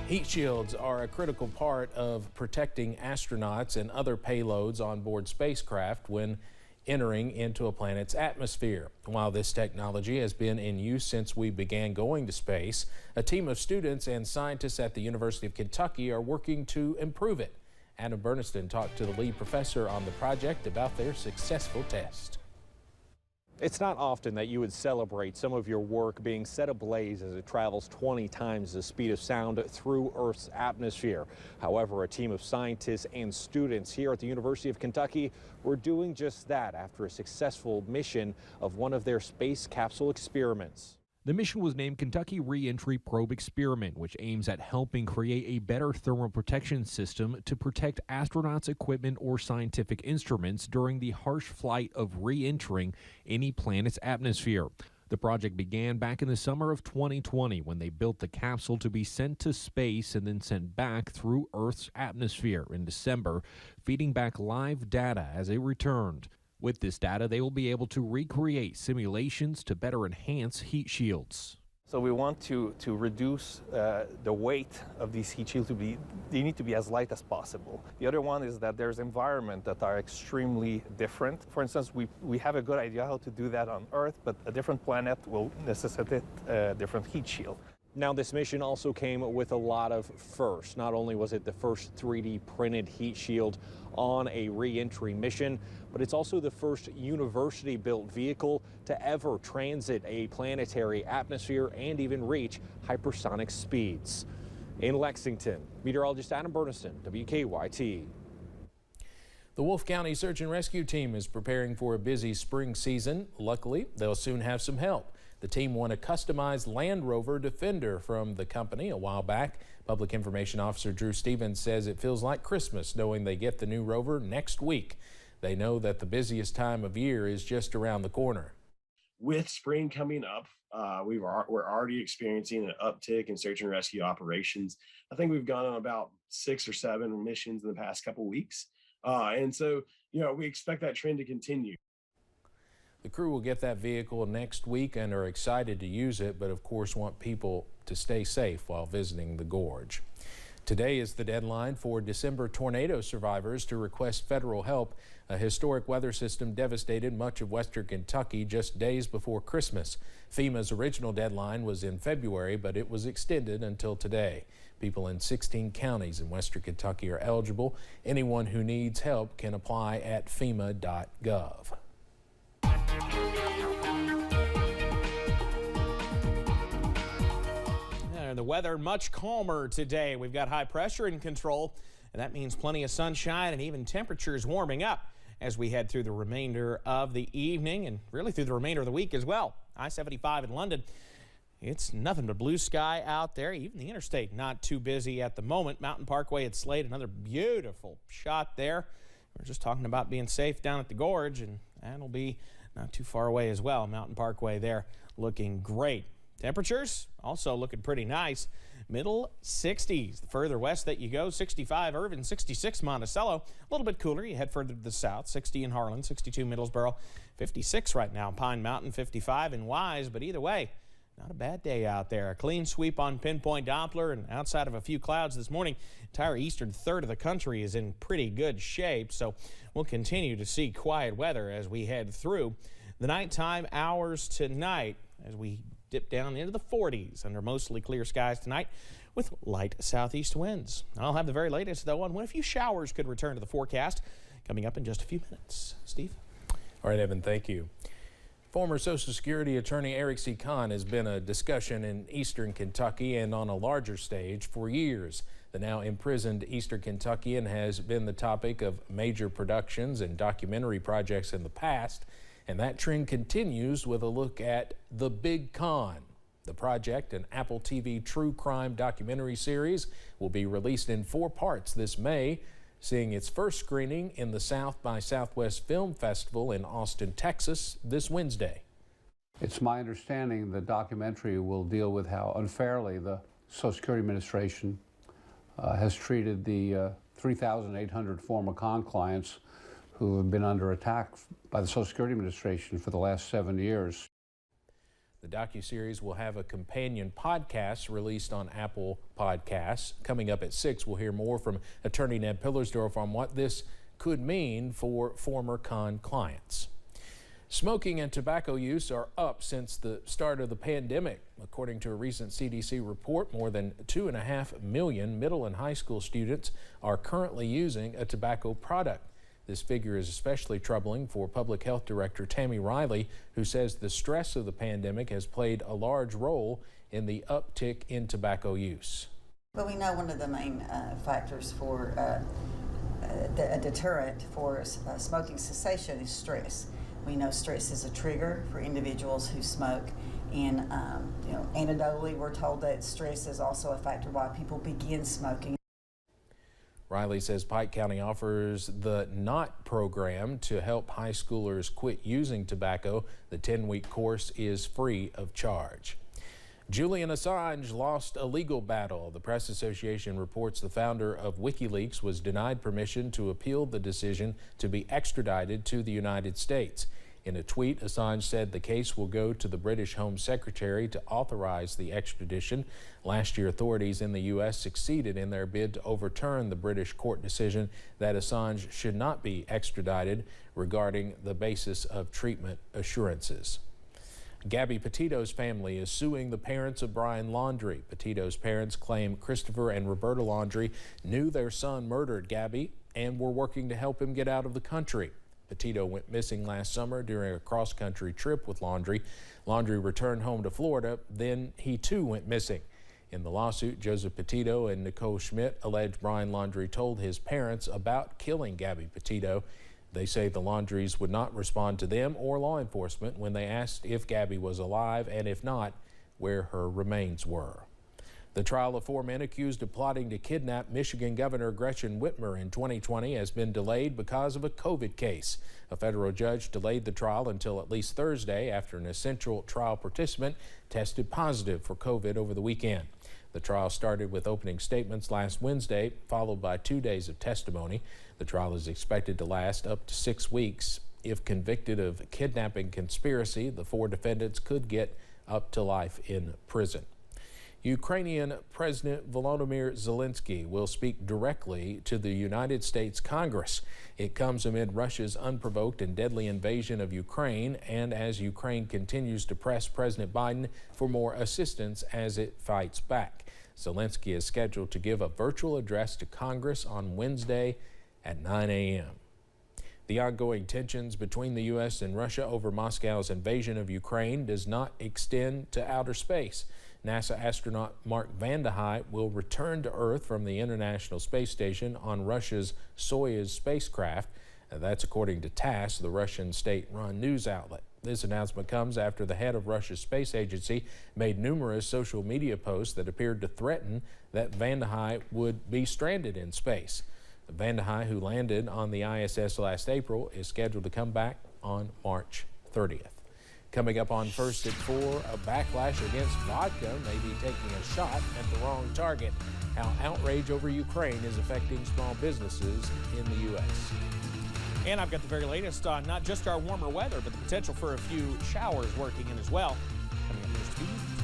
Heat shields are a critical part of protecting astronauts and other payloads on board spacecraft when entering into a planet's atmosphere. While this technology has been in use since we began going to space, a team of students and scientists at the University of Kentucky are working to improve it. Adam Berniston talked to the lead professor on the project about their successful test. It's not often that you would celebrate some of your work being set ablaze as it travels 20 times the speed of sound through Earth's atmosphere. However, a team of scientists and students here at the University of Kentucky were doing just that after a successful mission of one of their space capsule experiments. The mission was named Kentucky Re-Entry Probe Experiment, which aims at helping create a better thermal protection system to protect astronauts' equipment or scientific instruments during the harsh flight of re-entering any planet's atmosphere. The project began back in the summer of 2020 when they built the capsule to be sent to space and then sent back through Earth's atmosphere in December, feeding back live data as it returned. With this data, they will be able to recreate simulations to better enhance heat shields. So we want to reduce the weight of these heat shields they need to be as light as possible. The other one is that there's environments that are extremely different. For instance, we have a good idea how to do that on Earth, but a different planet will necessitate a different heat shield. Now, this mission also came with a lot of firsts. Not only was it the first 3D printed heat shield on a re-entry mission, but it's also the first university-built vehicle to ever transit a planetary atmosphere and even reach hypersonic speeds. In Lexington, meteorologist Adam Berniston, WKYT. The Wolfe County Search and Rescue Team is preparing for a busy spring season. Luckily, they'll soon have some help. The team won a customized Land Rover Defender from the company a while back. Public Information Officer Drew Stevens says it feels like Christmas knowing they get the new Rover next week. They know that the busiest time of year is just around the corner. With spring coming up, we're already experiencing an uptick in search and rescue operations. I think we've gone on about 6 or 7 missions in the past couple weeks. And so, we expect that trend to continue. The crew will get that vehicle next week and are excited to use it, but of course want people to stay safe while visiting the gorge. Today is the deadline for December tornado survivors to request federal help. A historic weather system devastated much of western Kentucky just days before Christmas. FEMA's original deadline was in February, but it was extended until today. People in 16 counties in western Kentucky are eligible. Anyone who needs help can apply at FEMA.gov. The weather much calmer today. We've got high pressure in control, and that means plenty of sunshine and even temperatures warming up as we head through the remainder of the evening and really through the remainder of the week as well. I-75 in London, it's nothing but blue sky out there. Even the interstate not too busy at the moment. Mountain Parkway at Slade, another beautiful shot there. We're just talking about being safe down at the gorge, and that'll be not too far away as well. Mountain Parkway there looking great. Temperatures also looking pretty nice. Middle 60s. The further west that you go, 65 Irvine, 66 Monticello. A little bit cooler. You head further to the south, 60 in Harlan, 62 Middlesboro, 56 right now. Pine Mountain, 55 in Wise. But either way, not a bad day out there. A clean sweep on Pinpoint Doppler, and outside of a few clouds this morning, entire eastern third of the country is in pretty good shape. So we'll continue to see quiet weather as we head through the nighttime hours tonight as we dip down into the 40s under mostly clear skies tonight with light southeast winds. I'll have the very latest, though, on when a few showers could return to the forecast coming up in just a few minutes. Steve? All right, Evan, thank you. Former Social Security attorney Eric C. Kahn has been a discussion in eastern Kentucky and on a larger stage for years. The now imprisoned eastern Kentuckian has been the topic of major productions and documentary projects in the past. And that trend continues with a look at The Big Con. The project, an Apple TV true crime documentary series, will be released in 4 parts this May, seeing its first screening in the South by Southwest Film Festival in Austin, Texas this Wednesday. It's my understanding the documentary will deal with how unfairly the Social Security Administration has treated the 3,800 former con clients who have been under attack by the Social Security Administration for the last 7 years. The docuseries will have a companion podcast released on Apple Podcasts. Coming up at 6, we'll hear more from attorney Ned Pillersdorf on what this could mean for former Khan clients. Smoking and tobacco use are up since the start of the pandemic. According to a recent CDC report, more than 2.5 million middle and high school students are currently using a tobacco product. This figure is especially troubling for Public Health Director Tammy Riley, who says the stress of the pandemic has played a large role in the uptick in tobacco use. Well, we know one of the main factors for a deterrent for smoking cessation is stress. We know stress is a trigger for individuals who smoke, and anecdotally, we're told that stress is also a factor why people begin smoking. Riley says Pike County offers the NOT program to help high schoolers quit using tobacco. The 10-week course is free of charge. Julian Assange lost a legal battle. The Press Association reports the founder of WikiLeaks was denied permission to appeal the decision to be extradited to the United States. In a tweet, Assange said the case will go to the British Home Secretary to authorize the extradition. Last year, authorities in the U.S. succeeded in their bid to overturn the British court decision that Assange should not be extradited regarding the basis of treatment assurances. Gabby Petito's family is suing the parents of Brian Laundrie. Petito's parents claim Christopher and Roberta Laundrie knew their son murdered Gabby and were working to help him get out of the country. Petito went missing last summer during a cross-country trip with Laundrie. Laundrie returned home to Florida, then he too went missing. In the lawsuit, Joseph Petito and Nicole Schmidt allege Brian Laundrie told his parents about killing Gabby Petito. They say the Laundries would not respond to them or law enforcement when they asked if Gabby was alive, and if not, where her remains were. The trial of 4 men accused of plotting to kidnap Michigan Governor Gretchen Whitmer in 2020 has been delayed because of a COVID case. A federal judge delayed the trial until at least Thursday after an essential trial participant tested positive for COVID over the weekend. The trial started with opening statements last Wednesday, followed by 2 days of testimony. The trial is expected to last up to 6 weeks. If convicted of kidnapping conspiracy, the 4 defendants could get up to life in prison. Ukrainian President Volonomir Zielinski will speak directly to the United States Congress. It comes amid Russia's unprovoked and deadly invasion of Ukraine, and as Ukraine continues to press President Biden for more assistance as it fights back. Zielinski is scheduled to give a virtual address to Congress on Wednesday at 9 a.m. The ongoing tensions between the U.S. and Russia over Moscow's invasion of Ukraine does not extend to outer space. NASA astronaut Mark Vandehei will return to Earth from the International Space Station on Russia's Soyuz spacecraft. That's according to TASS, the Russian state-run news outlet. This announcement comes after the head of Russia's space agency made numerous social media posts that appeared to threaten that Vandehei would be stranded in space. Vandehei, who landed on the ISS last April, is scheduled to come back on March 30th. Coming up on First at 4, a backlash against vodka may be taking a shot at the wrong target. How outrage over Ukraine is affecting small businesses in the U.S. And I've got the very latest on not just our warmer weather, but the potential for a few showers working in as well. Coming up in just a few minutes.